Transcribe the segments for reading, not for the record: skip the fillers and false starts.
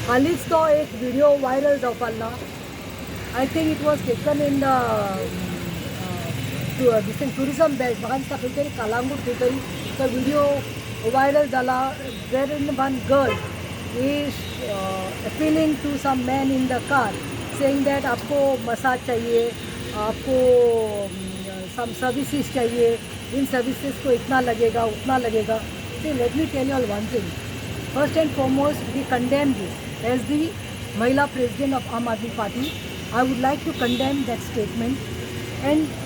हालींच तो एक व्हिडिओ व्हायरल जावपाक ना. I think it was taken in the tourism belt. म्हाका दिसता खंय तरी कालांगूट खंय तरी तो व्हिडिओ व्हायरल जाला. Where in one girl is appealing to some man in the car saying that आपको मसाज चाहिए, आपको सम सर्विसेज चाहिए, इन सर्विसेज को इतना लगेगा उतना लगेगा. See, let me tell you all one thing. First and foremost, we condemn this. As the Mahila President of Aam Aadmi Party, I would like to condemn that statement and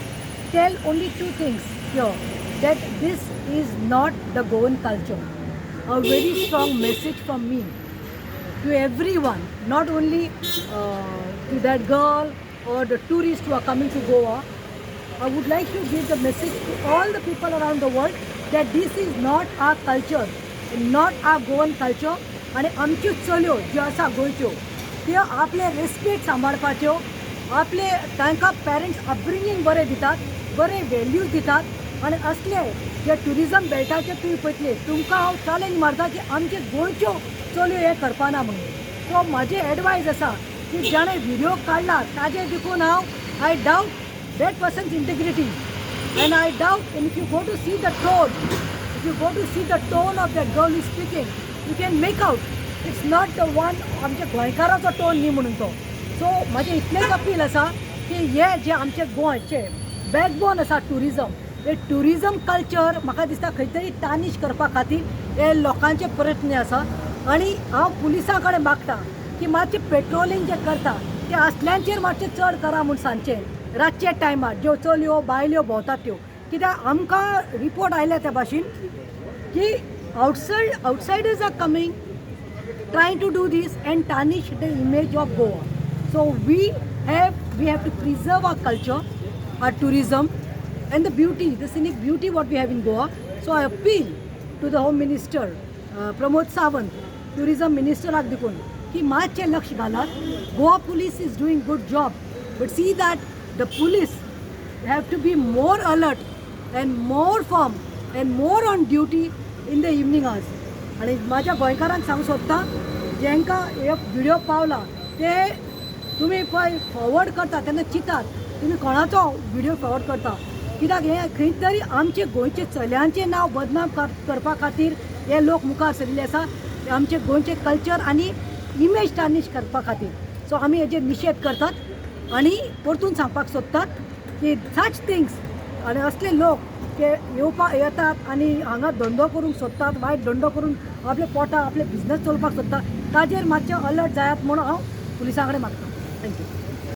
tell only two things here. That this is not the Goan culture. A very strong message from me to everyone, not only to that girl or the tourists who are coming to Goa. I would like to give the message to all the people around the world that this is not our culture, not our Goan culture. आणि आमच्यो चल्यो ज्यो आसा गोंयच्यो त्यो आपले respect सांबाळपाच्यो, आपले तांकां पेरंट्स अपब्रिंगींग बरें दितात, बरे वॅल्यूज दितात. आनी असले जे ट्युरिझम बेल्टाचे तुमी पळयतले तुमकां हांव चॅलेंज मारता की आमचे गोंयच्यो चल्यो हे करपाना म्हणून. सो म्हाजें एडवायस आसा की जाणें व्हिडिओ काडला ताजे देखून हांव I doubt that person's integrity, and I doubt, and if you go to see the tone of that girl who is speaking, you can make out it's not the one आमच्या गोंयकाराचो tone न्ही म्हणून तो. So म्हाजें इतलेंच appeal आसा की हे जे आमचे गोंयचे बॅकबोन आसा टुरिझम, हे टुरिझम कल्चर म्हाका दिसता खंय तरी टार्निश करपा खातीर हे लोकांचे प्रयत्न आसा. आनी हांव पुलिसां कडेन मागता की मातशें पेट्रोलिंग जे करता ते असल्यांचेर मातशें चड करा म्हूण सांजचें रातचे टायमार ज्यो चलयो बायल्यो भोंवतात त्यो. कित्याक आमकां रिपोर्ट आयल्या त्या भाशेन की outsiders are coming trying to do this and tarnish the image of Goa. So we have to preserve our culture, our tourism and the beauty, the scenic beauty what we have in Goa. So I appeal to the home minister Pramod Sawant, tourism मिनिस्टराक देखून की मातशें लक्ष घालात. Goa police is doing good job, but see that the police have to be more alert and more firm and more on duty in the evening hours. आणि माझ्या गोंयकारांक सांगूंक सोदता जेंकां हे व्हिडिओ पावला ते तुमी पळय फॉरवर्ड करता तेन्ना चिंतात तुमी कोणाचो व्हिडिओ फॉरवर्ड करता. कित्याक हे खंय तरी आमचे गोंयचे चल्यांचें नांव बदनाम करपा खातीर हे लोक मुखार सरिल्ले आसा, आमचे गोंयचे कल्चर आनी इमेज टार्निश करपा खातीर. सो आमी हेजेर निशेध करतात आणि परतून सांगपाक सोदतात की सच थिंग्स आणि असले लोक ते येतात आणि हांगा धंदो करूंक सोदतात, वायट धंदो करून आपले पोटा आपले बिझनेस चलोवपाक सोदतात. ताजेर मातशें अलर्ट जायात म्हणून हांव पुलिसां कडेन मागता. थँक्यू.